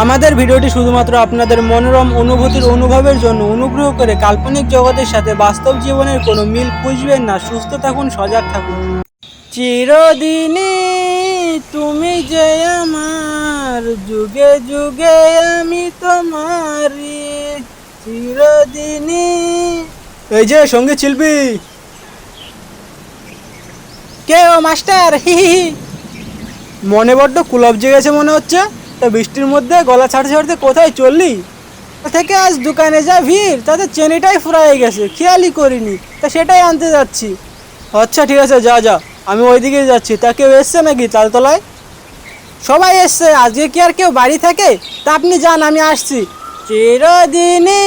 আমাদের ভিডিওটি শুধুমাত্র আপনাদের মনোরম অনুভূতির অনুভবের জন্য। অনুগ্রহ করে কাল্পনিক জগতের সাথে বাস্তব জীবনের কোনো মিল খুঁজবেন না। সুস্থ থাকুন, সজাগ থাকুন। চিরদিনই তুমি যে আমার, যুগে যুগে আমি তোমারি। চিরদিনই। এই যে সঙ্গীত শিল্পী। কে ও মাস্টার? হি হি হি। মনে বড্ড কুলব জেগেছে মনে হচ্ছে। তা বৃষ্টির মধ্যে গলা ছাড়তে ছাড়তে কোথায় চললি? থেকে আজ দোকানে যা ভিড়, তাতে চেনিটাই ফুরাই গেছে, খেয়ালই করিনি। তা সেটাই আনতে যাচ্ছি। আচ্ছা ঠিক আছে, যা যা, আমি ওইদিকেই যাচ্ছি। তা কেউ এসছে নাকি তালতলায়? সবাই এসছে, আজকে কি আর কেউ বাড়ি থাকে? তা আপনি যান, আমি আসছি। চিরদিনই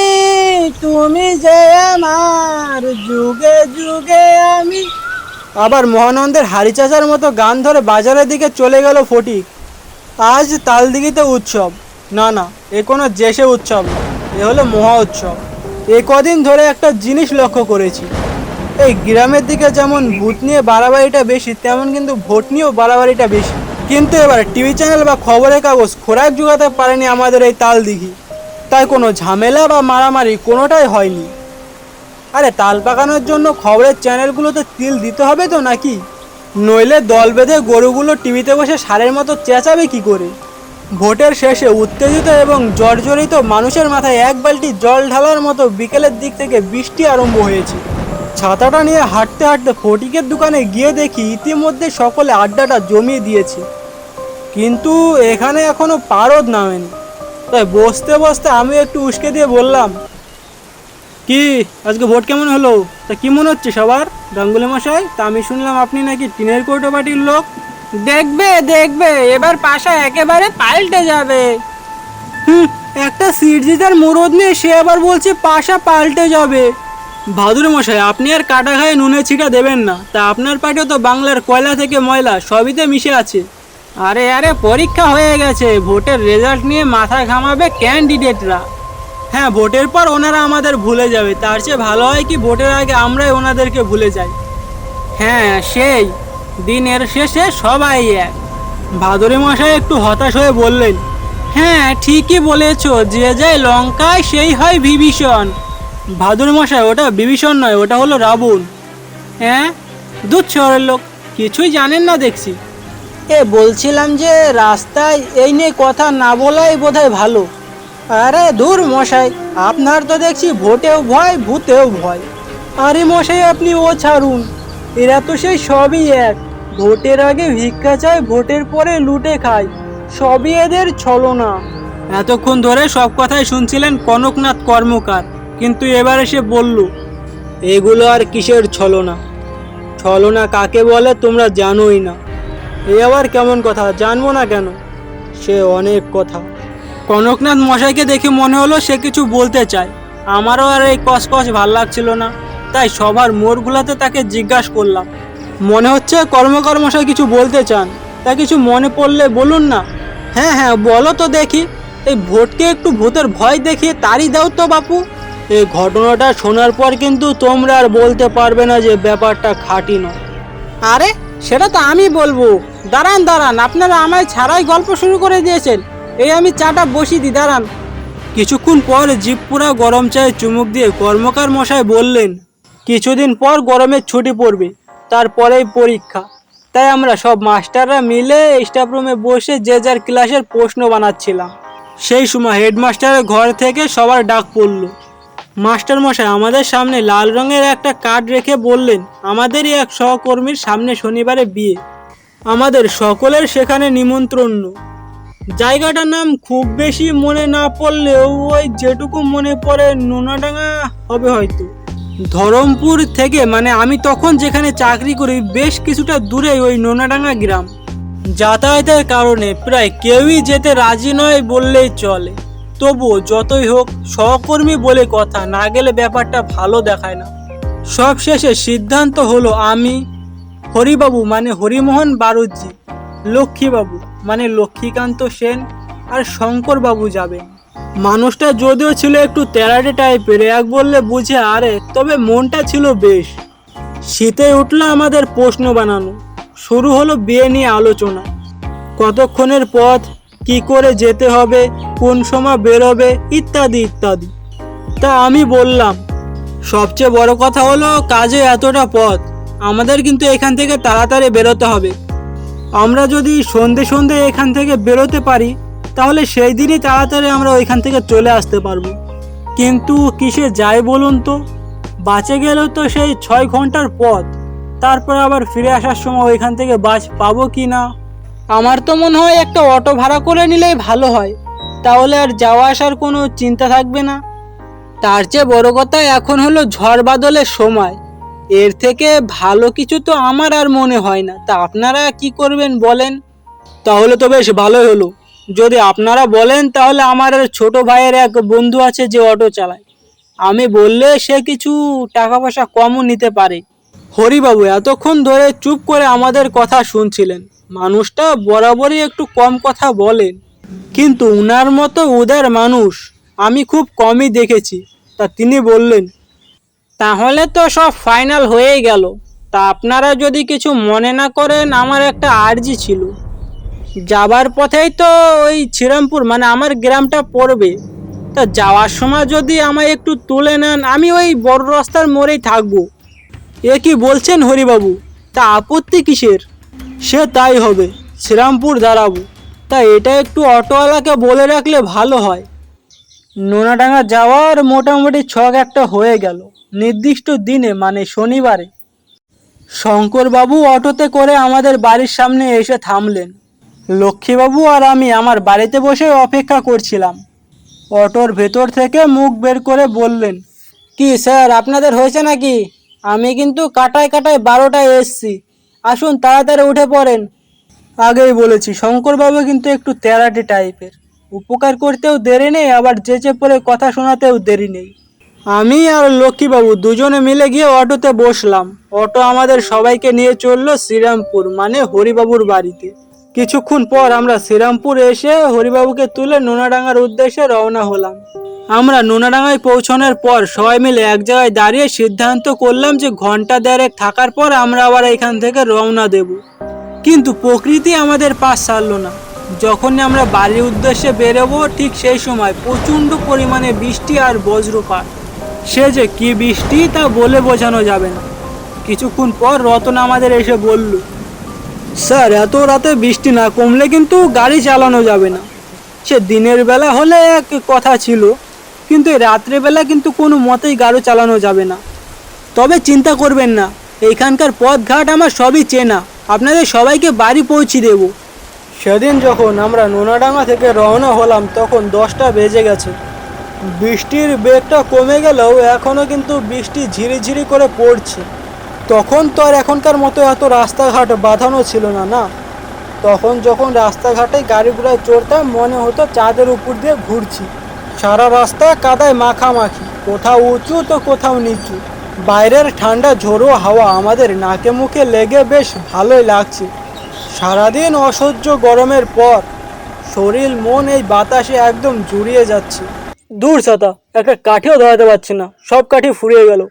তুমি যে আমার, যুগে যুগে আমি। আবার মহানন্দের হারি চাচার মতো গান ধরে বাজারের দিকে চলে গেল ফটিক। আজ তালদিঘিতে উৎসব? না না, এ কোনো জেসে উৎসব না, এ হলো মহা উৎসব। এ কদিন ধরে একটা জিনিস লক্ষ্য করেছি, এই গ্রামের দিকে যেমন ভূত নিয়ে বাড়াবাড়িটা বেশি, তেমন কিন্তু ভোট নিয়েও বাড়াবাড়িটা বেশি। কিন্তু এবার টিভি চ্যানেল বা খবরের কাগজ খোরাক জোগাতে পারেনি আমাদের এই তালদিঘি। তাই কোনো ঝামেলা বা মারামারি কোনোটাই হয়নি। আরে তাল পাকানোর জন্য খবরের চ্যানেলগুলোতে তিল দিতে হবে তো নাকি? নইলে দল বেঁধে গরুগুলো টিভিতে বসে ষাঁড়ের মতো চেঁচাবে কি করে? ভোটের শেষে উত্তেজিত এবং জর্জরিত মানুষের মাথায় এক বালতি জল ঢালার মতো বিকেলের দিক থেকে বৃষ্টি আরম্ভ হয়েছে। ছাতাটা নিয়ে হাঁটতে হাঁটতে ফটিকের দোকানে গিয়ে দেখি ইতিমধ্যে সকলে আড্ডাটা জমিয়ে দিয়েছে, কিন্তু এখানে এখনো পারদ নামেনি। তাই বসতে বসতে আমি একটু উস্কে দিয়ে বললাম, কি আজকে ভোট কেমন হলো? তা কি মনে হচ্ছে সবার? গাঙ্গুলি মশাই, তা আমি শুনলাম আপনি নাকি টিনের কৌটো পার্টির লোক। দেখবে দেখবে, এবার পাশা একেবারে পাল্টে যাবে। একটা সিট জিতার মুরদ নিয়ে সে আবার বলছে পাশা পাল্টে যাবে। ভাদুর মশাই, আপনি আর কাটা খায়ে নুনে ছিটা দেবেন না। তা আপনার পার্টিও তো বাংলার কয়লা থেকে ময়লা সবইতে মিশে আছে। আরে আরে, পরীক্ষা হয়ে গেছে, ভোটের রেজাল্ট নিয়ে মাথা ঘামাবে ক্যান্ডিডেটরা। হ্যাঁ, ভোটের পর ওনারা আমাদের ভুলে যাবে, তার চেয়ে ভালো হয় কি ভোটের আগে আমরাই ওনাদেরকে ভুলে যাই। হ্যাঁ, সেই দিনের শেষে সবাই এক। ভাদুরী মশাই একটু হতাশ হয়ে বললেন, হ্যাঁ ঠিকই বলেছ, যে যায় লঙ্কায় সেই হয় বিভীষণ। ভাদুরী মশাই, ওটা বিভীষণ নয়, ওটা হলো রাবণ। হ্যাঁ, দুধ শহরের লোক, কিছুই জানেন না দেখছি। বলছিলাম যে রাস্তায় এই নিয়ে কথা না বলাই বোধহয় ভালো। আরে দূর মশাই, আপনার তো দেখছি ভোটেও ভয় ভূতেও ভয়। আরে মশাই, আপনি ও ছাড়ুন, এরা তো সেই সবই এক। ভোটের আগে ভিক্ষা চায়, ভোটের পরে লুটে খায়, সবই এদের ছলনা। এতক্ষণ ধরে সব কথাই শুনছিলেন কনকনাথ কর্মকার, কিন্তু এবার এসে বলল, এগুলো আর কিসের ছলনা? ছলনা কাকে বলে তোমরা জানোই না। এ আবার কেমন কথা? জানবো না কেন? সে অনেক কথা। কনকনাথ মশাইকে দেখে মনে হলো সে কিছু বলতে চায়। আমারও আর এই কসকস ভাল লাগছিল না, তাই সবার মোড় গুলাতে তাকে জিজ্ঞাসা করলাম। মনে হচ্ছে কর্মকার মশাই কিছু বলতে চান, তা কিছু মনে পড়লে বলুন না। হ্যাঁ হ্যাঁ, বলো তো দেখি। এই ভোটকে একটু ভূতের ভয় দেখিয়ে তাড়ি দাও তো বাপু। এই ঘটনাটা শোনার পর কিন্তু তোমরা আর বলতে পারবে না যে ব্যাপারটা খাঁটি নয়। আরে সেটা তো আমি বলবো। দাঁড়ান দাঁড়ান, আপনারা আমায় ছাড়াই গল্প শুরু করে দিয়েছেন। এই আমি চাটা বসিয়ে দিই, দাঁড়ান। কিছুক্ষণ পর জিভ পুরা গরম চায়ে চুমুক দিয়ে কর্মকার মশাই বললেন, কিছুদিন পর গরমের ছুটি পড়বে, তারপরেই পরীক্ষা। তাই আমরা সব মাস্টাররা মিলে স্টাফ রুমে বসে যে যার ক্লাসের প্রশ্ন বানাচ্ছিলাম। সেই সময় হেডমাস্টারের ঘর থেকে সবার ডাক পড়ল। মাস্টার মশাই আমাদের সামনে লাল রঙের একটা কার্ড রেখে বললেন, আমাদেরই এক সহকর্মীর সামনে শনিবারে বিয়ে, আমাদের সকলের সেখানে নিমন্ত্রণ। জায়গাটার নাম খুব বেশি মনে না পড়লেও ওই যেটুকু মনে পড়ে নোনাডাঙ্গা হবে হয়তো। ধরমপুর থেকে, মানে আমি তখন যেখানে চাকরি করি, বেশ কিছুটা দূরে ওই নোনাডাঙ্গা গ্রাম। যাতায়াতের কারণে প্রায় কেউই যেতে রাজি নয় বললেই চলে। তবুও যতই হোক সহকর্মী বলে কথা, না গেলে ব্যাপারটা ভালো দেখায় না। সব শেষে সিদ্ধান্ত হলো আমি, হরিবাবু মানে হরিমোহন বারুজ্জি, লক্ষ্মীবাবু মানে লক্ষ্মীকান্ত সেন আর শঙ্করবাবু যাবেন। মানুষটা যদিও ছিল একটু তেরাটে টাইপের, এক বললে বুঝে আরে, তবে মনটা ছিল বেশ। শীতে উঠলো আমাদের প্রশ্ন বানানো, শুরু হলো বিয়ে নিয়ে আলোচনা। কতক্ষণের পথ, কি করে যেতে হবে, কোন সময় বেরোবে ইত্যাদি ইত্যাদি। তা আমি বললাম, সবচেয়ে বড় কথা হলো কাজে এতটা পথ, আমাদের কিন্তু এখান থেকে তাড়াতাড়ি বেরোতে হবে। আমরা যদি সন্ধে সন্ধে এখান থেকে বেরোতে পারি তাহলে সেই দিনই তাড়াতাড়ি আমরা ওইখান থেকে চলে আসতে পারবো। কিন্তু কিসে যাই বলুন তো, বাসে গেলেও তো সেই 6 ঘন্টার পথ, তারপর আবার ফিরে আসার সময় ওইখান থেকে বাস পাবো কি না। আমার তো মনে হয় একটা অটো ভাড়া করে নিলেই ভালো হয়, তাহলে আর যাওয়া আসার কোনো চিন্তা থাকবে না। তার চেয়ে বড় কথা এখন হলো ঝড় বাদলের সময়, এর থেকে ভালো কিছু তো আমার আর মনে হয় না। তা আপনারা কি করবেন বলেন? তাহলে তো বেশ ভালোই হলো। যদি আপনারা বলেন তাহলে আমার ছোট ভাইয়ের এক বন্ধু আছে যে অটো চালায়, আমি বললে সে কিছু টাকা পয়সা কমও নিতে পারে। হরিবাবু এতক্ষণ ধরে চুপ করে আমাদের কথা শুনছিলেন। মানুষটা বরাবরই একটু কম কথা বলেন, কিন্তু উনার মতো উদার মানুষ আমি খুব কমই দেখেছি। তা তিনি বললেন, তাহলে তো সব ফাইনাল হয়েই গেল। তা আপনারা যদি কিছু মনে না করেন, আমার একটা আর্জি ছিল। যাবার পথেই তো ওই শ্রীরামপুর মানে আমার গ্রামটা পড়বে, তা যাওয়ার সময় যদি আমায় একটু তুলে নেন, আমি ওই বড় রাস্তার মোড়েই থাকবো। এ কি বলছেন হরিবাবু? তা আপত্তি কিসের? সে তাই হবে, শ্রীরামপুর দাঁড়াবো। তা এটা একটু অটোওয়ালাকে বলে রাখলে ভালো হয়। নোনাডাঙ্গা যাওয়ার মোটামুটি ছক একটা হয়ে গেল। নির্দিষ্ট দিনে মানে শনিবারে শঙ্করবাবু অটোতে করে আমাদের বাড়ির সামনে এসে থামলেন। লক্ষ্মীবাবু আর আমি আমার বাড়িতে বসে অপেক্ষা করছিলাম। অটোর ভেতর থেকে মুখ বের করে বললেন, কি স্যার আপনাদের হয়েছে নাকি? আমি কিন্তু কাটায় কাটায় 12টায় এসছি, আসুন তাড়াতাড়ি উঠে পড়েন। আগেই বলেছি শঙ্করবাবু কিন্তু একটু তেরাটি টাইপের, উপকার করতেও দেরি নেই, আবার যেচে পড়ে কথা শোনাতেও দেরি নেই। আমি আর লক্ষ্মীবাবু দুজনে মিলে গিয়ে অটোতে বসলাম। অটো আমাদের সবাইকে নিয়ে চললো শ্রীরামপুর মানে হরিবাবুর বাড়িতে। কিছুক্ষণ পর আমরা শ্রীরামপুর এসে হরিবাবুকে তুলে নোনাডাঙ্গার উদ্দেশ্যে রওনা হলাম। আমরা নোনাডাঙ্গায় পৌঁছানোর পর সবাই মিলে এক জায়গায় দাঁড়িয়ে সিদ্ধান্ত করলাম যে ঘন্টা দেড়েক থাকার পর আমরা আবার এখান থেকে রওনা দেব। কিন্তু প্রকৃতি আমাদের পাশ ছাড়লো না। যখন আমরা বাড়ির উদ্দেশ্যে বেরোবো ঠিক সেই সময় প্রচণ্ড পরিমাণে বৃষ্টি আর বজ্রপাত। সে যে কি বৃষ্টি তা বলে বোঝানো যাবে না। কিছুক্ষণ পর রতন আমাদের এসে বলল, স্যার এত রাতে বৃষ্টি না কমলে কিন্তু গাড়ি চালানো যাবে না। সে দিনের বেলা হলে এক কথা ছিল, কিন্তু রাত্রেবেলা কিন্তু কোনো মতেই গাড়ি চালানো যাবে না। তবে চিন্তা করবেন না, এইখানকার পথঘাট আমার সবই চেনা, আপনাদের সবাইকে বাড়ি পৌঁছে দেব। সেদিন যখন আমরা নোনাডাঙ্গা থেকে রওনা হলাম তখন 10টা বেজে গেছে। বৃষ্টির বেগটা কমে গেলেও এখনও কিন্তু বৃষ্টি ঝিরিঝিরি করে পড়ছে। তখন তো আর এখনকার মতো এত রাস্তাঘাট বাঁধানো ছিল না, না। তখন যখন রাস্তাঘাটে গাড়ি ঘোড়ায় চড়তাম মনে হতো চাঁদের উপর দিয়ে ঘুরছি। সারা রাস্তা কাদায় মাখামাখি, কোথাও উঁচু তো কোথাও নিচু। বাইরের ঠান্ডা ঝোড়ো হাওয়া আমাদের নাকে মুখে লেগে বেশ ভালোই লাগছে। সারাদিন অসহ্য গরমের পর শরীর মন এই বাতাসে একদম জুড়িয়ে যাচ্ছে। দূর ছাতা, একটা কাঠিও ধরাতে পারছি না, সব কাঠি ফুরিয়ে গেল।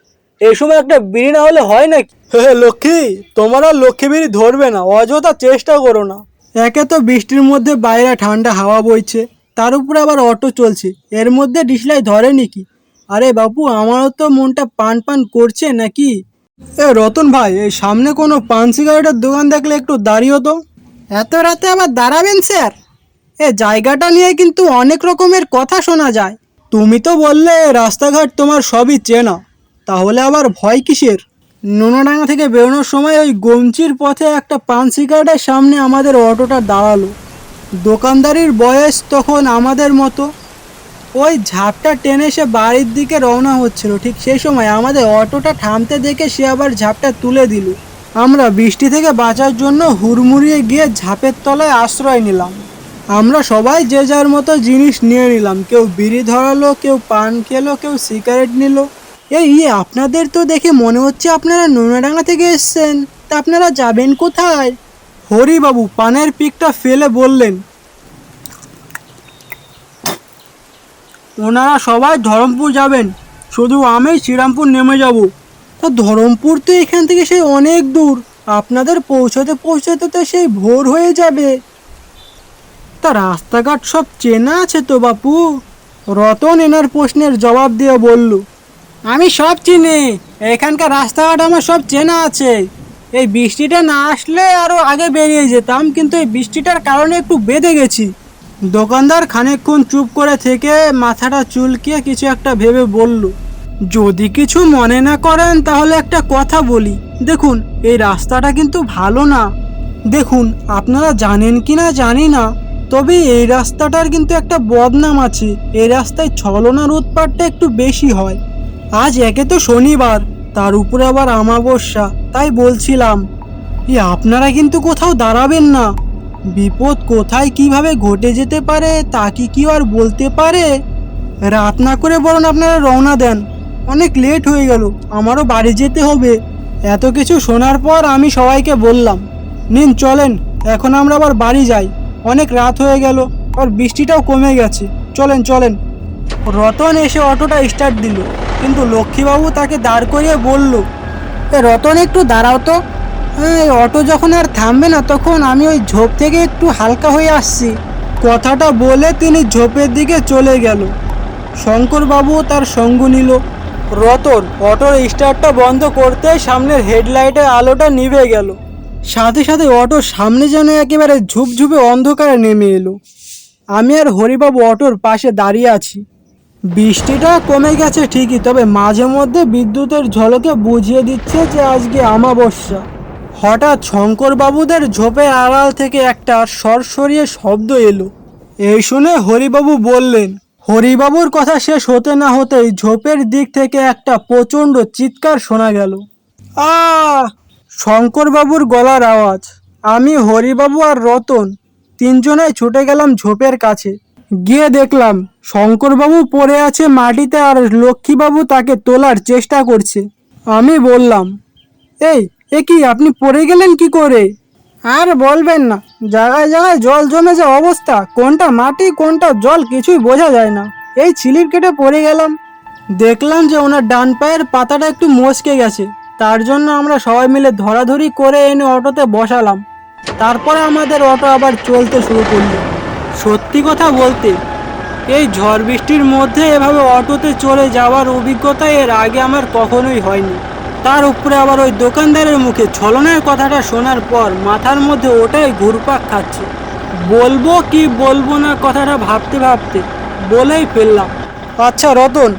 এই সময় একটা বিড়ি না হলে হয় নাকি? হে লক্ষ্মী, তোমার আর লক্ষ্মী বিড়ি ধরবে না, অযথা চেষ্টা করো না। একে তো বৃষ্টির মধ্যে বাইরে ঠান্ডা হাওয়া বইছে, তার উপরে আবার অটো চলছে, এর মধ্যে ডিসলাই ধরেনি কি? আরে বাপু, আমারও তো মনটা পান পান করছে নাকি। এ রতন ভাই, এই সামনে কোনো পান সিগারেটের দোকান দেখলে একটু দাঁড়িয়ে তো। এত রাতে আবার দাঁড়াবেন স্যার? এ জায়গাটা নিয়ে কিন্তু অনেক রকমের কথা শোনা যায়। তুমি তো বললে রাস্তাঘাট তোমার সবই চেনা, তাহলে আবার ভয় কিসের? নোনাডাঙ্গা থেকে বেরোনোর সময় ওই গমচির পথে একটা পান সিগারেটের সামনে আমাদের অটোটা দাঁড়ালো। দোকানদারির বয়স তখন আমাদের মতো। ওই ঝাপটা টেনে সে বাড়ির দিকে রওনা হচ্ছিল, ঠিক সেই সময় আমাদের অটোটা থামতে দেখে সে আবার ঝাপটা তুলে দিল। আমরা বৃষ্টি থেকে বাঁচার জন্য হুড়মুড়িয়ে গিয়ে ঝাপের তলায় আশ্রয় নিলাম। আমরা সবাই যে যার মতো জিনিস নিয়ে নিলাম, কেউ বিড়ি ধরালো, কেউ পান খেলো, কেউ সিগারেট নিল। আপনাদের তো দেখে মনে হচ্ছে আপনারা নোনাডাঙ্গা থেকে এসছেন, তা আপনারা যাবেন কোথায়? হরিবাবু পানের পিকটা ফেলে বললেন, ওনারা সবাই ধরমপুর যাবেন, শুধু আমি শ্রীরামপুর নেমে যাব। তা ধরমপুর তো এখান থেকে সেই অনেক দূর, আপনাদের পৌঁছাতে পৌঁছাতে তো সেই ভোর হয়ে যাবে। তা রাস্তাঘাট সব চেনা আছে তো বাপু? রতন এনার প্রশ্নের জবাব দিয়ে বলল, আমি সব চিনি, এখানকার রাস্তাঘাট আমার সব চেনা আছে। এই বৃষ্টিটা না আসলে আরো আগে বেরিয়ে যেতাম, কিন্তু এই বৃষ্টিটার কারণে একটু বেঁধে গেছি। দোকানদার খানিকক্ষণ চুপ করে থেকে মাথাটা চুলকিয়ে কিছু একটা ভেবে বলল, যদি কিছু মনে না করেন তাহলে একটা কথা বলি। দেখুন, এই রাস্তাটা কিন্তু ভালো না। দেখুন, আপনারা জানেন কি না জানি না, তবে এই রাস্তাটার কিন্তু একটা বদনাম আছে। এই রাস্তায় ছলনার উৎপাতটা একটু বেশি হয়। আজ একে তো শনিবার, তার উপরে আবার অমাবস্যা, তাই বলছিলাম আপনারা কিন্তু কোথাও দাঁড়াবেন না। বিপদ কোথায় কিভাবে ঘটে যেতে পারে তা কি কেউ আর বলতে পারে? রাত না করে বরং আপনারা রওনা দেন, অনেক লেট হয়ে গেল, আমারও বাড়ি যেতে হবে। এত কিছু শোনার পর আমি সবাইকে বললাম, নিন চলেন, এখন আমরা আবার বাড়ি যাই। অনেক রাত হয়ে গেল, আর বৃষ্টিটাও কমে গেছে। চলেন চলেন। রতন এসে অটোটা স্টার্ট দিল, কিন্তু লক্ষ্মীবাবু তাকে দাঁড় করিয়ে বলল, রতন একটু দাঁড়াও তো। এই অটো যখন আর থামবে না তখন আমি ওই ঝোপ থেকে একটু হালকা হয়ে আসছি। কথাটা বলে তিনি ঝোপের দিকে চলে গেল। শঙ্করবাবু তার সঙ্গ নিল। রতন অটোর স্টার্টটা বন্ধ করতে সামনের হেডলাইটের আলোটা নিভে গেল। সাথে সাথে অটোর সামনে যেন একেবারে ঝুপঝুপে অন্ধকারে নেমে এলো। আমি আর হরিবাবু অটোর পাশে দাঁড়িয়ে আছি। বৃষ্টিটা কমে গেছে ঠিকই, তবে মাঝে মধ্যে বিদ্যুতের ঝলকে বুঝিয়ে দিচ্ছে যে আজকে অমাবস্যা। হঠাৎ শঙ্করবাবুদের ঝোপের আড়াল থেকে একটা সরসরিয়ে শব্দ এলো। এই শুনে হরিবাবু বললেন। হরিবাবুর কথা শেষ হতে না হতেই ঝোপের দিক থেকে একটা প্রচণ্ড চিৎকার শোনা গেল। আ শঙ্করবাবুর গলার আওয়াজ। আমি, হরিবাবু আর রতন তিনজনাই ছুটে গেলাম ঝোপের কাছে। গিয়ে দেখলাম শঙ্করবাবু পড়ে আছে মাটিতে, আর লক্ষ্মীবাবু তাকে তোলার চেষ্টা করছে। আমি বললাম, এ কি, আপনি পড়ে গেলেন কি করে? আর বলবেন না, জায়গায় জায়গায় জল জমে যে অবস্থা, কোনটা মাটি কোনটা জল কিছুই বোঝা যায় না। এই স্লিপ কেটে পড়ে গেলাম। দেখলাম যে ওনার ডান পায়ের পাতাটা একটু মচকে গেছে, তার জন্য আমরা সবাই মিলে ধরাধরি করে এনে অটোতে বসালাম। তারপরে আমাদের অটো আবার চলতে শুরু করলো। সত্যি কথা বলতে, এই ঝড় বৃষ্টির মধ্যে এভাবে অটোতে চলে যাওয়ার অভিজ্ঞতা এর আগে আমার কখনোই হয়নি। তার উপরে আবার ওই দোকানদারের মুখে ছলনার কথাটা শোনার পর মাথার মধ্যে ওটাই ঘুরপাক খাচ্ছে। বলবো কি বলবো না কথাটা ভাবতে ভাবতে বলেই ফেললাম, আচ্ছা রতন,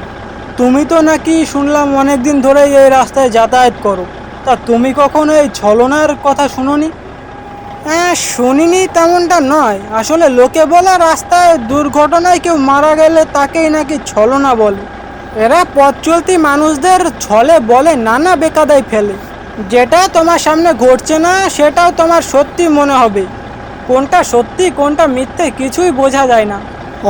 তুমি তো নাকি শুনলাম অনেক দিন ধরেই এই রাস্তায় যাতায়াত করো, তা তুমি কখনো এই ছলনার কথা শুনোনি? হ্যাঁ, শুনিনি তেমনটা নয়, আসলে লোকে বলে রাস্তায় দুর্ঘটনায় কেউ মারা গেলে তাকেই নাকি ছলনা বলে। এরা পথ চলতি মানুষদের ছলে বলে নানা বেকায়দায় ফেলে। যেটা তোমার সামনে ঘটছে না সেটাও তোমার সত্যি মনে হবে। কোনটা সত্যি কোনটা মিথ্যে কিছুই বোঝা যায় না।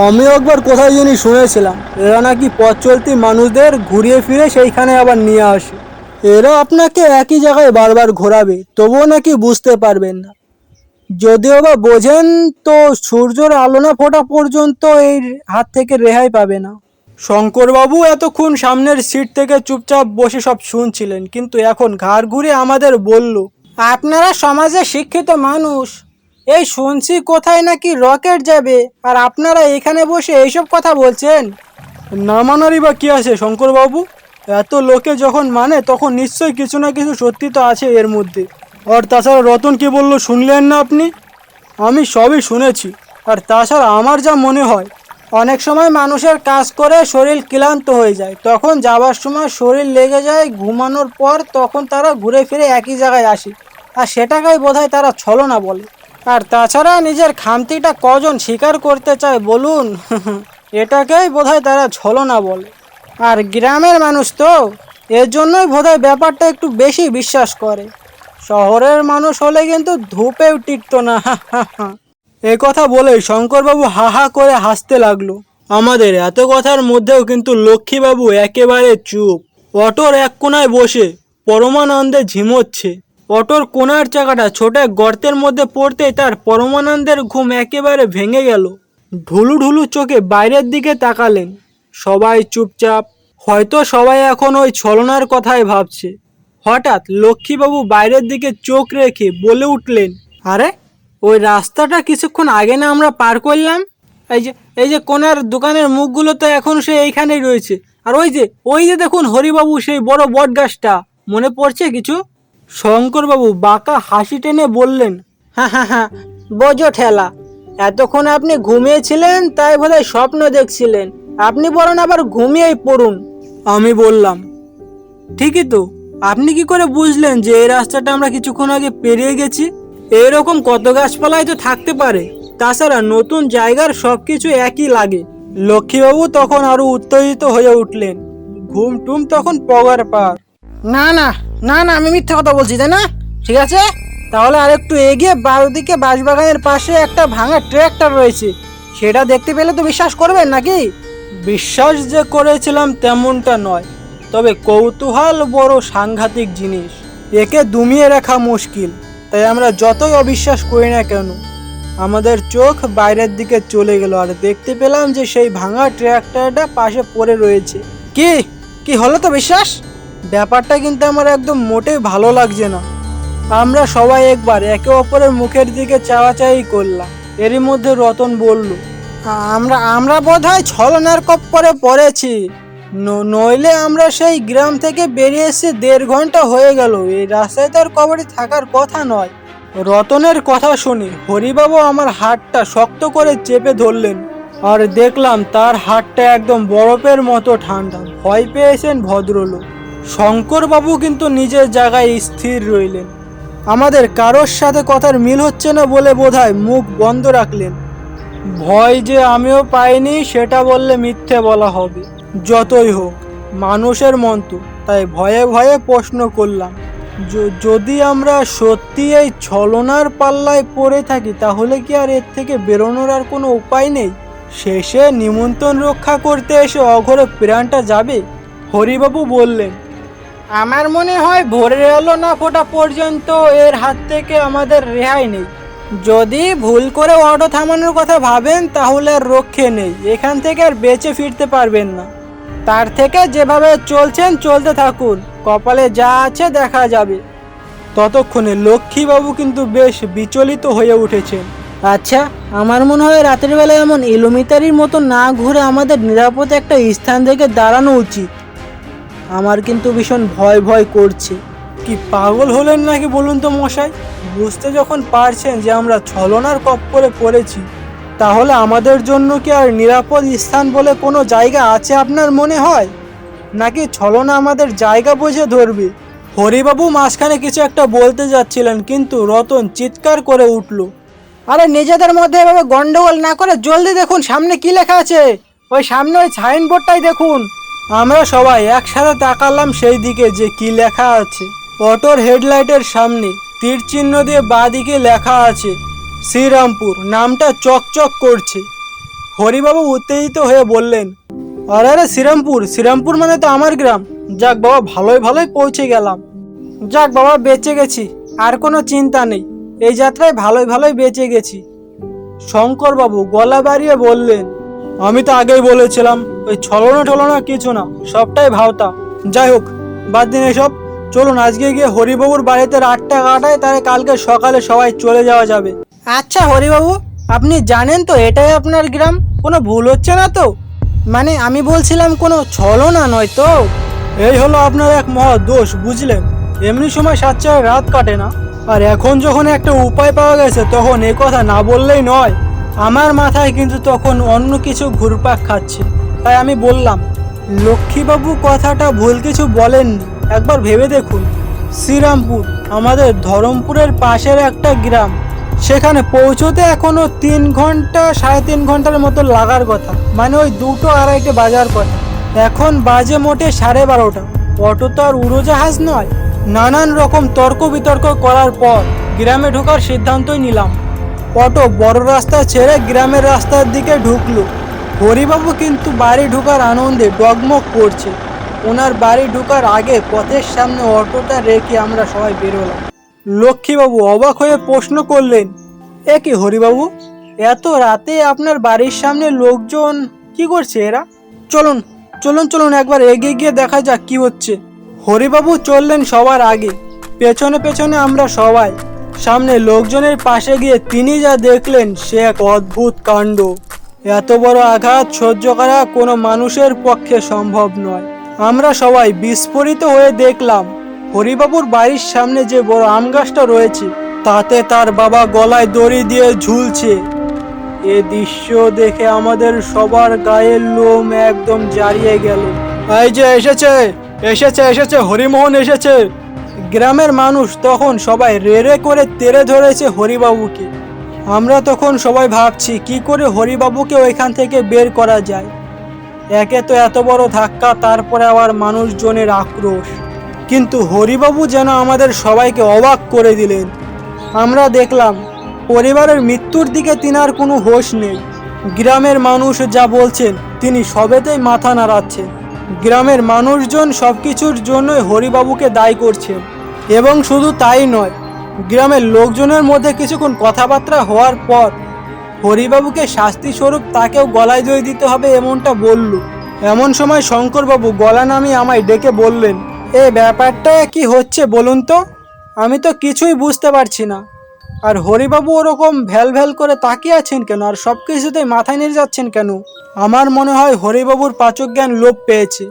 আমি একবার কোথায় জানি শুনেছিলাম এরা নাকি পথ চলতি মানুষদের ঘুরিয়ে ফিরে সেইখানে আবার নিয়ে আসে। এরা আপনাকে একই জায়গায় বারবার ঘোরাবে, তবুও নাকি বুঝতে পারবেন না। যদিও বা বোঝেন তো সূর্যের আলো না ফোটা পর্যন্ত এই হাত থেকে রেহাই পাবে না। শঙ্করবাবু এতক্ষণ সামনের সিট থেকে চুপচাপ বসে সব শুনছিলেন, কিন্তু এখন ঘাড় ঘুরে আমাদের বলল, আপনারা সমাজে শিক্ষিত মানুষ, এই শুনছি কোথায় নাকি রকেট যাবে, আর আপনারা এখানে বসে এইসব কথা বলছেন। না মানারই বা কি আছে শঙ্করবাবু? এত লোকে যখন মানে তখন নিশ্চয়ই কিছু না কিছু সত্যি তো আছে এর মধ্যে। আর তাছাড়া রতন কি বললো শুনলেন না আপনি? আমি সবই শুনেছি। আর তাছাড়া আমার যা মনে হয়, অনেক সময় মানুষের কাজ করে শরীর ক্লান্ত হয়ে যায়, তখন যাবার সময় শরীর লেগে যায়, ঘুমানোর পর তখন তারা ঘুরে ফিরে একই জায়গায় আসে, আর সেটাকেই বোধহয় তারা ছলনা বলে। আর তাছাড়া নিজের খামতিটা কজন স্বীকার করতে চায় বলুন? এটাকেই বোধহয় তারা ছলনা বলে। আর গ্রামের মানুষ তো, এর জন্যই বোধহয় ব্যাপারটা একটু বেশি বিশ্বাস করে। শহরের মানুষ হলে কিন্তু ধূপেও টিকতো না। এ কথা বলে শঙ্করবাবু হা হা করে হাসতে লাগলো। আমাদের এত কথার মধ্যেও কিন্তু লক্ষ্মীবাবু একেবারে চুপ। অটোর এক কোনায় বসে পরমানন্দে ঝিমোচ্ছে। অটোর কোনার চাকাটা ছোট এক গর্তের মধ্যে পড়তেই তার পরমানন্দের ঘুম একেবারে ভেঙে গেল। ঢুলু ঢুলু চোখে বাইরের দিকে তাকালেন। সবাই চুপচাপ, হয়তো সবাই এখন ওই ছলনার কথাই ভাবছে। হঠাৎ লক্ষ্মীবাবু বাইরের দিকে চোখ রেখে বলে উঠলেন, আরে ওই রাস্তাটা কিছুক্ষণ আগে না আমরা পার করলাম? এই যে এই যে কোনার দোকানের মুখগুলো তো এখন সে এইখানেই রয়েছে। আর ওই যে দেখুন হরিবাবু সেই বড় বট গাছটা, মনে পড়ছে কিছু? শঙ্করবাবু বাঁকা হাসি টেনে বললেন, হ্যাঁ হ্যাঁ হ্যাঁ, বোঝো ঠেলা, এতক্ষণ আপনি ঘুমিয়েছিলেন তাই বোধহয় স্বপ্ন দেখছিলেন, আপনি বরং আবার ঘুমিয়েই পড়ুন। আমি বললাম, ঠিকই তো, আপনি কি করে বুঝলেন যে এই রাস্তাটা আমরা কিছুক্ষণ আগে পেরিয়ে গেছি? এরকম কত গাছপালাই তো থাকতে পারে, তাছাড়া নতুন জায়গার সবকিছু একই লাগে। লক্ষ্মীবাবু তখন আরো উত্তেজিত হয়ে উঠলেন, ঘুম টুম তখন পগার পার। না না না না, আমি মিথ্যা কথা বলছি তাই না? ঠিক আছে, তাহলে আরেকটু এগিয়ে বারোদিকে বাঁশবাগানের পাশে একটা ভাঙা ট্রাক্টর রয়েছে, সেটা দেখতে পেলে তো বিশ্বাস করবেন নাকি? বিশ্বাস যে করেছিলাম তেমনটা নয়, তবে কৌতূহল বড় সাংঘাতিক জিনিস, একে দমিয়ে রাখা মুশকিল। তাই আমরা যতই অবিশ্বাস করি না কেন, আমাদের চোখ বাইরের দিকে চলে গেল আর দেখতে পেলাম যে সেই ভাঙা ট্রাক্টরটা পাশে পড়ে রয়েছে। কি কি হলো তো বিশ্বাস? ব্যাপারটা কিন্তু আমার একদম মোটেই ভালো লাগছে না। আমরা সবাই একবার একে অপরের মুখের দিকে চাওয়াচাই করলাম। এরই মধ্যে রতন বলল, আমরা আমরা বোধহয় ছলনার কপ্পরে পড়েছি, নইলে আমরা সেই গ্রাম থেকে বেরিয়ে এসে 1.5 ঘন্টা হয়ে গেল, এই রাস্তায় তো আর কবরই থাকার কথা নয়। রতনের কথা শুনে হরিবাবু আমার হাতটা শক্ত করে চেপে ধরলেন, আর দেখলাম তার হাতটা একদম বরফের মতো ঠান্ডা। ভয় পেয়েছেন ভদ্রলোক। শঙ্করবাবু কিন্তু নিজের জায়গায় স্থির রইলেন। আমাদের কারোর সাথে কথার মিল হচ্ছে না বলে বোধহয় মুখ বন্ধ রাখলেন। ভয় যে আমিও পাইনি সেটা বললে মিথ্যে বলা হবে। যতই হোক, মানুষের মন তো, তাই ভয়ে ভয়ে প্রশ্ন করলাম, যদি আমরা সত্যি এই ছলনার পাল্লায় পড়ে থাকি তাহলে কি আর এর থেকে বেরোনোর আর কোনো উপায় নেই? শেষে নিমন্ত্রণ রক্ষা করতে এসে অঘরে প্রাণটা যাবে? হরিবাবু বললেন, আমার মনে হয় ভোরের আলো না ফোটা পর্যন্ত এর হাত থেকে আমাদের রেহাই নেই। যদি ভুল করে অটো থামানোর কথা ভাবেন তাহলে আর রক্ষে নেই, এখান থেকে আর বেঁচে ফিরতে পারবেন না। তার থেকে যেভাবে চলছেন চলতে থাকুন, কপালে যা আছে দেখা যাবে। ততক্ষণে লক্ষ্মীবাবু কিন্তু বেশ বিচলিত হয়ে উঠেছেন। আচ্ছা, আমার মনে হয় রাতের বেলা এমন এলোমিতারির মতো না ঘুরে আমাদের নিরাপদ একটা স্থান থেকে দাঁড়ানো উচিত। আমার কিন্তু ভীষণ ভয় ভয় করছে। কি পাগল হলেন নাকি বলুন তো মশাই? বুঝতে যখন পারছেন যে আমরা ছলনার কপ্পরে পড়েছি, তাহলে আমাদের জন্য কি আর নিরাপদ স্থান বলে কোনো জায়গা আছে আপনার মনে হয়? নাকি ছলনা আমাদের জায়গা বুঝে ধরবে? হরিবাবু মাঝখানে কিছু একটা বলতে যাচ্ছিলেন, কিন্তু রতন চিৎকার করে উঠল, আরে নিজেদের মধ্যে এভাবে গন্ডগোল না করে জলদি দেখুন সামনে কি লেখা আছে, ওই সামনে ওই সাইনবোর্ডটাই দেখুন। আমরা সবাই একসাথে তাকালাম সেই দিকে যে কি লেখা আছে। অটোর হেডলাইটের সামনে তীর চিহ্ন দিয়ে বাঁ দিকে লেখা আছে শ্রীরামপুর, নামটা চকচক করছে। হরিবাবু উত্তেজিত হয়ে বললেন, আরে আরে শ্রীরামপুর, শ্রীরামপুর মানে তো আমার গ্রাম। যাক বাবা, ভালোই ভালোই পৌঁছে গেলাম। যাক বাবা, বেঁচে গেছি, আর কোনো চিন্তা নেই, এই যাত্রায় ভালোই ভালোই বেঁচে গেছি। শঙ্করবাবু গলা বাড়িয়ে বললেন, আমি তো আগেই বলেছিলাম ওই ছলনা টলনা কিছু না, সবটাই ভাওতা। যাই হোক, বাদ দিন এসব, চলুন আজকে গিয়ে হরিবাবুর বাড়িতে রাতটা কাটায়, তাহলে কালকে সকালে সবাই চলে যাওয়া যাবে। আচ্ছা হরিবাবু, আপনি জানেন তো এটাই আপনার গ্রাম? কোনো ভুল হচ্ছে না তো? মানে আমি বলছিলাম কোনো ছলনা নয় তো? এই হলো আপনার এক মহা দোষ, বুঝলেন? এমনি সময় সাচ্চার রাত কাটে না, আর এখন যখন একটা উপায় পাওয়া গেছে তখন এ কথা না বললেই নয়। আমার মাথায় কিন্তু তখন অন্য কিছু ঘুরপাক খাচ্ছে, তাই আমি বললাম, লক্ষ্মীবাবু কথাটা ভুল কিছু বলেননি, একবার ভেবে দেখুন। শ্রীরামপুর আমাদের ধরমপুরের পাশের একটা গ্রাম, সেখানে পৌঁছতে এখনো 3 ঘন্টা 3.5 ঘন্টার মতো লাগার কথা, মানে ওই 2-2:30 বাজার কথা। এখন বাজে মোটে 12:30। অটো তো আর উড়োজাহাজ নয়। নানান রকম তর্ক বিতর্ক করার পর গ্রামে ঢোকার সিদ্ধান্তই নিলাম। অটো বড় রাস্তা ছেড়ে গ্রামের রাস্তার দিকে ঢুকলো। হরিবাবু কিন্তু বাড়ি ঢোকার আনন্দে ডগমগ করছে। ওনার বাড়ি ঢোকার আগে পথের সামনে অটোটা রেখে আমরা সবাই বেরোলাম। লক্ষ্মীবাবু অবাক হয়ে প্রশ্ন করলেন, এ কি হরিবাবু, এত রাতে আপনার বাড়ির সামনে লোকজন কি করছে এরা? চলুন চলুন চলুন একবার এগিয়ে গিয়ে দেখা যাক কি হচ্ছে। হরিবাবু চললেন সবার আগে, পেছনে পেছনে আমরা সবাই। সামনে লোকজনের পাশে গিয়ে তিনি যা দেখলেন সে এক অদ্ভুত কাণ্ড। এত বড় আঘাত সহ্য করা কোনো মানুষের পক্ষে সম্ভব নয়। আমরা সবাই বিস্ফোরিত হয়ে দেখলাম হরিবাবুর বাড়ির সামনে যে বড় আম গাছটা রয়েছে তাতে তার বাবা গলায় দড়ি দিয়ে ঝুলছে। এ দৃশ্য দেখে আমাদের সবার গায়ের লোম একদম জারিয়ে গেল। এই যে এসেছে এসেছে এসেছে হরিমোহন এসেছে। গ্রামের মানুষ তখন সবাই রেড়ে করে তেড়ে ধরেছে হরিবাবুকে। আমরা তখন সবাই ভাবছি কি করে হরিবাবুকে ওইখান থেকে বের করা যায়। একে তো এত বড় ধাক্কা, তারপরে আবার মানুষজনের আক্রোশ। কিন্তু হরিবাবু যেন আমাদের সবাইকে অবাক করে দিলেন। আমরা দেখলাম পরিবারের মৃত্যুর দিকে তিনার কোনো হোশ নেই। গ্রামের মানুষ যা বলছেন তিনি সবেতেই মাথা নাড়াচ্ছেন। গ্রামের মানুষজন সবকিছুর জন্যই হরিবাবুকে দায়ী করছেন। এবং শুধু তাই নয়, গ্রামের লোকজনের মধ্যে কিছুক্ষণ কথাবার্তা হওয়ার পর হরিবাবুকে শাস্তি স্বরূপ তাকেও গলায় দড়ি দিতে হবে এমনটা বলল। এমন সময় শঙ্করবাবু গলা নামিয়ে আমায় ডেকে বললেন, এ ব্যাপারটা কি হচ্ছে বলুন তো? আমি তো কিছুই বুঝতে পারছি না। আর হরিবাবু ওরকম ভ্যাল ভ্যাল করে তাকিয়ে আছেন কেন, আর সব কিছুতেই মাথায় নিয়ে যাচ্ছেন কেন? আমার মনে হয় হরিবাবুর পাচক জ্ঞান লোপ পেয়েছে,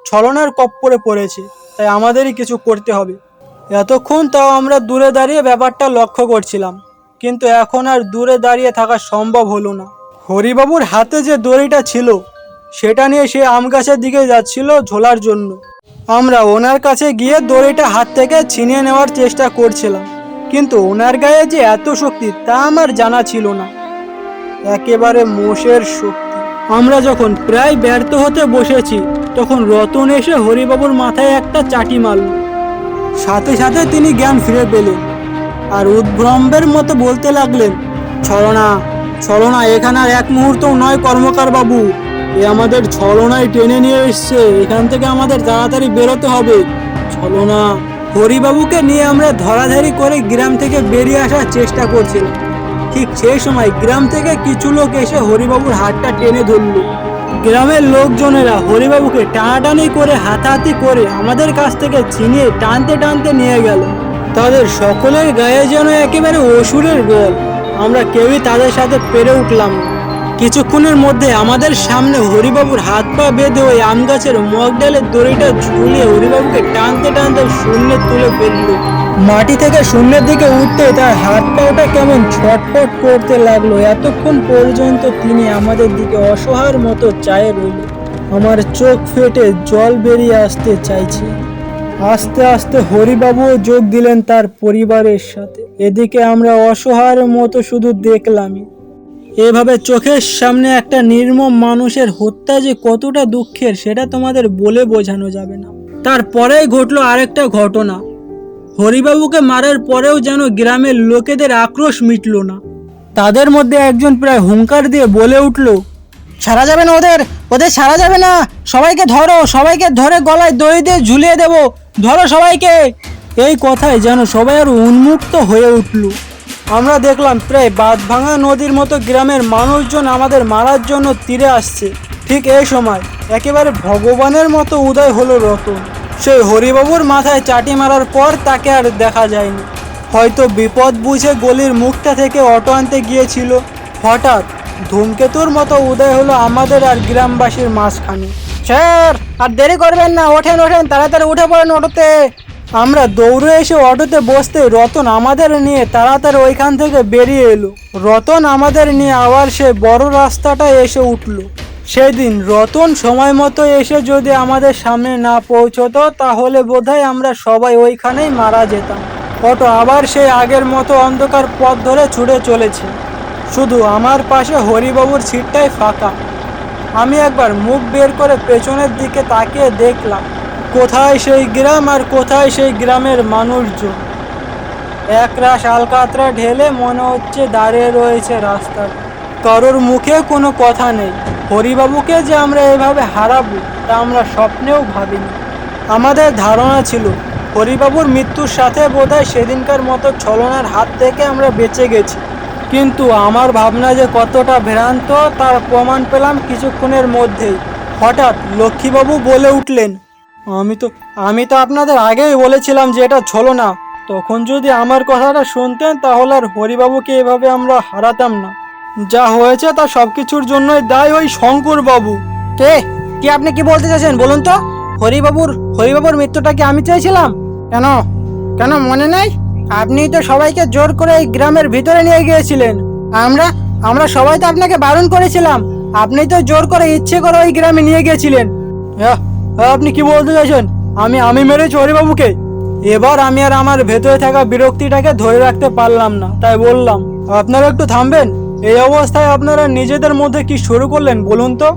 ছলনার কপ্পরে পড়েছে, তাই আমাদেরই কিছু করতে হবে। এতক্ষণ তাও আমরা দূরে দাঁড়িয়ে ব্যাপারটা লক্ষ্য করছিলাম, কিন্তু এখন আর দূরে দাঁড়িয়ে থাকা সম্ভব হলো না। হরিবাবুর হাতে যে দড়িটা ছিল সেটা নিয়ে সে আম গাছের দিকে যাচ্ছিল ঝোলার জন্য। আমরা ওনার কাছে গিয়ে দড়িটা হাত থেকে ছিনিয়ে নেওয়ার চেষ্টা করছিলাম, কিন্তু ওনার গায়ে যে এত শক্তি তা আমার জানা ছিল না। একেবারে মোষের শক্তি। আমরা যখন প্রায় ব্যর্থ হতে বসেছি তখন রতন এসে হরিবাবুর মাথায় একটা চাটি মারল। সাথে সাথে তিনি জ্ঞান ফিরে পেলেন আর উদ্ভ্রম্বের মতো বলতে লাগলেন, ছলনা ছলনা, এখানে আর এক মুহূর্তও নয় কর্মকার বাবু। এ আমাদের ছলনায় টেনে নিয়ে এসছে, এখান থেকে আমাদের তাড়াতাড়ি বেরোতে হবে। ছলনা। হরিবাবুকে নিয়ে আমরা ধরাধারি করে গ্রাম থেকে বেরিয়ে আসার চেষ্টা করছিলাম। ঠিক সেই সময় গ্রাম থেকে কিছু লোক এসে হরিবাবুর হাতটা টেনে ধরল। গ্রামের লোকজনেরা হরিবাবুকে টানাটানি করে হাতাহাতি করে আমাদের কাছ থেকে ছিনিয়ে টানতে টানতে নিয়ে গেল। তাদের সকলের গায়ে যেন একেবারে অসুরের গোল। আমরা কেউই তাদের সাথে পেরে উঠলাম না। কিছুক্ষণের মধ্যে আমাদের সামনে হরিবাবুর হাত পা বেঁধে ওই আম গাছের মগডালের দড়িটা ঝুলিয়ে হরিবাবুকে টানতে টানতে শূন্যে তুলে ফেলল। মাটি থেকে শূন্যের দিকে উঠতে তার হাত পাওটা কেমন ছটফট করতে লাগলো। এতক্ষণ পর্যন্ত তিনি আমাদের দিকে অসহায়ের মতো চায়ে রইল। আমার চোখ ফেটে জল বেরিয়ে আসতে চাইছে। আস্তে আস্তে হরিবাবুও যোগ দিলেন তার পরিবারের সাথে। এদিকে আমরা অসহায়ের মতো শুধু দেখলামই। এভাবে চোখের সামনে একটা নির্মম মানুষের হত্যা যে কতটা দুঃখের সেটা তোমাদের বলে বোঝানো যাবে না। তারপরেই ঘটলো আরেকটা ঘটনা। হরিবাবুকে মারার পরেও যেন গ্রামের লোকেদের আক্রোশ মিটল না। তাদের মধ্যে একজন প্রায় হুঙ্কার দিয়ে বলে উঠল, ছাড়া যাবে না ওদের, ওদের ছাড়া যাবে না, সবাইকে ধরো, সবাইকে ধরে গলায় দড়ি দিয়ে ঝুলিয়ে দেবো, ধরো সবাইকে। এই কথায় যেন সবাই আরো উন্মুক্ত হয়ে উঠল। আমরা দেখলাম প্রায় বাঁধভাঙা নদীর মতো গ্রামের মানুষজন আমাদের মারার জন্য তীরে আসছে। ঠিক এই সময় একেবারে ভগবানের মতো উদয় হলো রতন। সেই হরিবাবুর মাথায় চাটি মারার পর তাকে আর দেখা যায়নি। হয়তো বিপদ বুঝে গলির মুখটা থেকে অটো আনতে গিয়েছিল। হঠাৎ ধূমকেতুর মতো উদয় হলো আমাদের আর গ্রামবাসীর মাঝখানে। স্যার, আর দেরি করবেন না, ওঠেন ওঠেন, তাড়াতাড়ি উঠে পড়েন অটোতে। আমরা দৌড়ে এসে অটোতে বসতে রতন আমাদের নিয়ে তাড়াতাড়ি ওইখান থেকে বেরিয়ে এলো। রতন আমাদের নিয়ে আবার সে বড় রাস্তাটায় এসে উঠল। সেদিন রতন সময় মতো এসে যদি আমাদের সামনে না পৌঁছতো তাহলে বোধহয় আমরা সবাই ওইখানেই মারা যেতাম। অটো আবার সেই আগের মতো অন্ধকার পথ ধরে ছুটে চলেছে। শুধু আমার পাশে হরিবাবুর সিটটাই ফাঁকা। আমি একবার মুখ বের করে পেছনের দিকে তাকিয়ে দেখলাম কোথায় সেই গ্রাম আর কোথায় সেই গ্রামের মানুষজন। একরাশ আলকাতরা ঢেলে মনে হচ্ছে দাঁড়িয়ে রয়েছে রাস্তায়। কারোর মুখে কোনো কথা নেই। হরিবাবুকে যে আমরা এভাবে হারাবো তা আমরা স্বপ্নেও ভাবিনি। আমাদের ধারণা ছিল হরিবাবুর মৃত্যুর সাথে বোধহয় সেদিনকার মতো ছলনার হাত থেকে আমরা বেঁচে গেছি। কিন্তু আমার ভাবনা যে কতটা ভ্রান্ত তার প্রমাণ পেলাম কিছুক্ষণের মধ্যেই। হঠাৎ লক্ষ্মীবাবু বলে উঠলেন, আমি তো আপনাদের আগেই বলেছিলাম যে এটা ছলনা। তখন যদি আমার কথাটা শুনতেন তাহলে আর হরিবাবুকে এভাবে আমরা হারাতাম না। যা হয়েছে তা সব কিছুর জন্যই দায়ী ওই শঙ্কর বাবু। কে কি আপনি কি বলতে চাইছেন বলুন তো? হরিবাবুর মৃত্যুটা কি আমি চাইছিলাম? কেন কেন মনে নেই? আপনি তো সবাইকে জোর করে এই গ্রামের ভিতরে নিয়ে গিয়েছিলেন। আমরা আমরা সবাই তো আপনাকে বারণ করেছিলাম। আপনি তো জোর করে ইচ্ছে করে ওই গ্রামে নিয়ে গিয়েছিলেন। আপনি কি বলতে চাইছেন? আমি মেরেছি হরিবাবুকে? এবার আমি আর আমার ভেতরে থাকা বিরক্তিটাকে ধরে রাখতে পারলাম না, তাই বললাম, আপনারা একটু থামবেন। এই অবস্থায় আপনারা নিজেদের মধ্যে কি শুরু করলেন বলুন তো?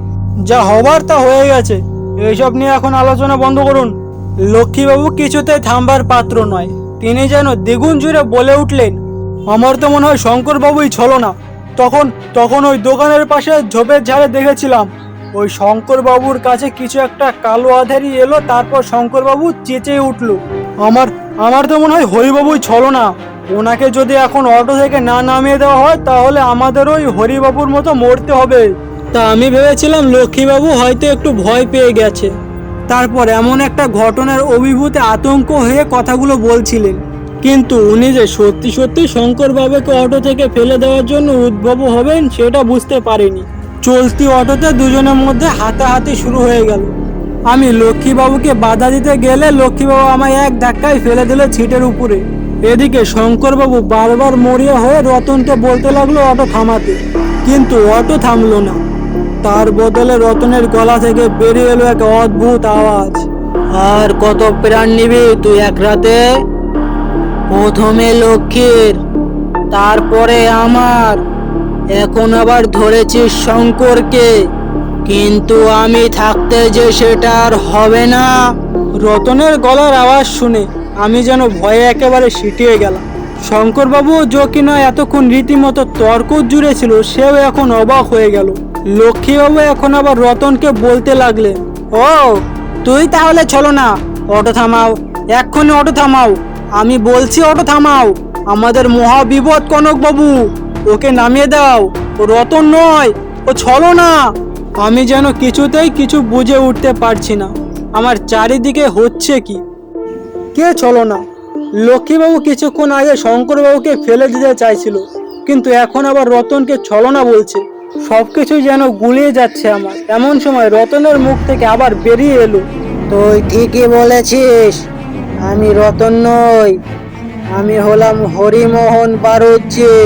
যা হবার তা হয়ে গেছে, এইসব নিয়ে এখন আলোচনা বন্ধ করুন। লক্ষ্মীবাবু কিছুতেই থামবার পাত্র নয়। তিনি যেন দ্বিগুণ জুড়ে বলে উঠলেন, আমার তো মনে হয় শঙ্করবাবুই ছলনা। তখন তখন ওই দোকানের পাশে ঝোপের ঝাড়ে দেখেছিলাম ওই শঙ্করবাবুর কাছে কিছু একটা কালো আধারি এলো, তারপর শঙ্করবাবু চেঁচিয়ে উঠল, আমার আমার তো মনে হয় হরিবাবুই ছলনা। ওনাকে যদি এখন অটো থেকে না নামিয়ে দেওয়া হয় তাহলে আমাদের ওই হরিবাবুর মতো মরতে হবে। তা আমি ভেবেছিলাম লক্ষ্মীবাবু হয়তো একটু ভয় পেয়ে গেছে, তারপর এমন একটা ঘটনার অভিভূতে আতঙ্ক হয়ে কথাগুলো বলছিলেন। কিন্তু উনি যে সত্যি সত্যি শঙ্করবাবুকে অটো থেকে ফেলে দেওয়ার জন্য উদ্ভব হবেন সেটা বুঝতে পারিনি। চলতি অটোতে দুজনের মধ্যে হাতাহাতি শুরু হয়ে গেল। আমি লক্ষ্মীবাবুকে বাধা দিতে গেলে লক্ষ্মীবাবু আমায় এক ধাক্কায় ফেলে দিল ছিটের উপরে। এদিকে শঙ্করবাবু বারবার মরিয়া হয়ে রতনকে বলতে লাগলো অটো থামাতে, কিন্তু অটো থামলো না। তার বদলে রতনের গলা থেকে বেরিয়ে এলো এক অদ্ভুত আওয়াজ, আর কত প্রাণ নিবি তুই এক রাতে? প্রথমে লক্ষ্মীর, তারপরে আমার, এখন আবার ধরেছিস শঙ্করকে, কিন্তু আমি থাকতে যে সেটা আর হবে না। রতনের গলার আওয়াজ শুনে আমি যেন ভয়ে একেবারে সিটিয়ে গেলাম। শঙ্করবাবু যে কিনা এতক্ষণ রীতিমতো তর্ক জুড়ে ছিল, সেও এখন অবাক হয়ে গেল। লক্ষ্মীবাবু এখন আবার রতনকে বলতে লাগলেন, ও তুই তাহলে চলো না, অটো থামাও, এক্ষুনি অটো থামাও, আমি বলছি অটো থামাও। আমাদের মহাবিপদ কনকবাবু, ওকে নামিয়ে দাও, ও রতন নয়, ও চলো না। আমি যেন কিছুতেই কিছু বুঝে উঠতে পারছি না আমার চারিদিকে হচ্ছে কি। কে চলো না? লক্ষ্মীবাবু কিছুক্ষণ আগে শঙ্করবাবুকে ফেলে দিতে চাইছিল, কিন্তু এখন আবার রতনকে চলো না বলছে। সবকিছুই যেন গুলিয়ে যাচ্ছে আমার। এমন সময় রতনের মুখ থেকে আবার বেরিয়ে এলো, তুই ঠিকই বলেছিস, আমি রতন নই, আমি হলাম হরিমোহন বাড়ুজ্জি।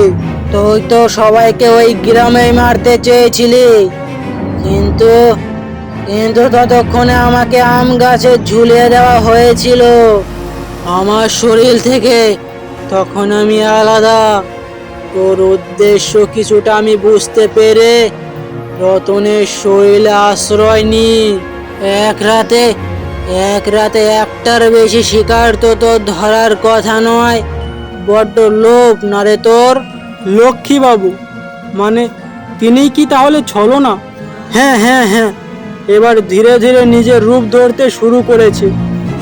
তুই তো সবাইকে ওই গ্রামেই মারতে চেয়েছিলি, কিন্তু কিন্তু ততক্ষণে আমাকে আম গাছে ঝুলিয়ে দেওয়া হয়েছিল আমার শরীর থেকে। তখন আমি আলাদা। তোর উদ্দেশ্য কিছুটা আমি বুঝতে পেরে রতনের শরীরে আশ্রয় নি। এক রাতে একটার বেশি শিকার তো তোর ধরার কথা নয়। বড্ড লোভ না রে তোর? লক্ষ্মীবাবু মানে তিনি কি তাহলে ছলো না? হ্যাঁ হ্যাঁ হ্যাঁ, এবার ধীরে ধীরে নিজের রূপ ধরতে শুরু করেছে।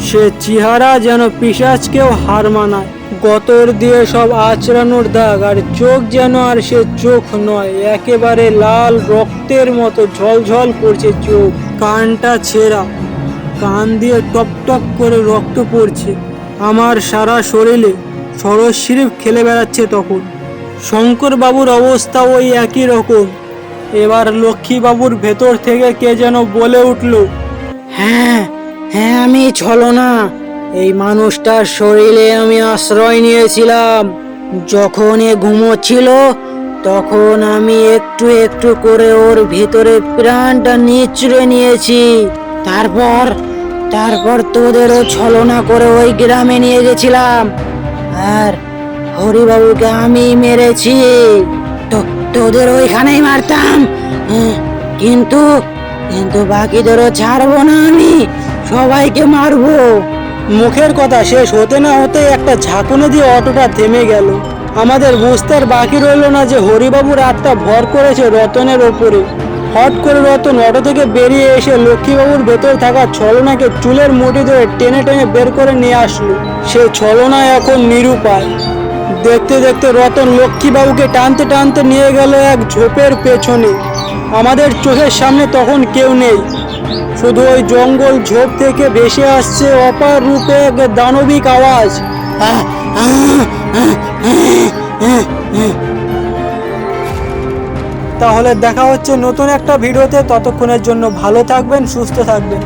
সে চেহারা যেন পিশাচকেও হার মানায়। গতর দিয়ে সব আঁচড়ানোর দাগ, আর চোখ যেন আর সে চোখ নয়, একেবারে লাল রক্তের মতো ঝলঝল করছে চোখ। কানটা ছেঁড়া, কান দিয়ে টপ টপ করে রক্ত পড়ছে। আমার সারা শরীরে সরস্বরী খেলে বেড়াচ্ছে তখন। শঙ্করবাবুর অবস্থা ওই একই রকম। এবার লক্ষ্মীবাবুর ভেতর থেকে কে যেন বলে উঠল, হ্যাঁ হ্যাঁ, আমি ছলনা। এই মানুষটার শরীরে আমি আশ্রয় নিয়েছিলাম। যখন এ ঘুমোচ্ছিল তখন আমি একটু একটু করে ওর ভিতরে প্রাণটা নিচড়ে নিয়েছি। তারপর তোদেরও ছলনা করে ওই গ্রামে নিয়ে গেছিলাম, আর হরিবাবুকে আমি মেরেছি। তোদের ওইখানেই মারতাম, কিন্তু কিন্তু বাকিদেরও ছাড়বো না, আমি সবাইকে মারবো। মুখের কথা শেষ হতে না হতে একটা ঝাঁকুনি দিয়ে অটোটা থেমে গেল। আমাদের বুঝতে বাকি রইল না যে হরিবাবুর আত্মা ভর করেছে রতনের ওপরে। হট করে রতন অটো থেকে বেরিয়ে এসে লক্ষ্মীবাবুর ভেতর থাকা ছলনাকে চুলের মুঠি ধরে টেনে টেনে বের করে নিয়ে আসলো। সে ছলনা এখন নিরুপায়। দেখতে দেখতে রতন লক্ষ্মীবাবুকে টানতে টানতে নিয়ে গেল এক ঝোপের পেছনে। আমাদের চোখের সামনে তখন কেউ নেই, শুধু ওই জঙ্গল ঝোপ থেকে ভেসে আসছে অপার রূপে এক দানবিক আওয়াজ, তাহলে দেখা হচ্ছে নতুন একটা ভিডিওতে। ততক্ষণের জন্য ভালো থাকবেন, সুস্থ থাকবেন।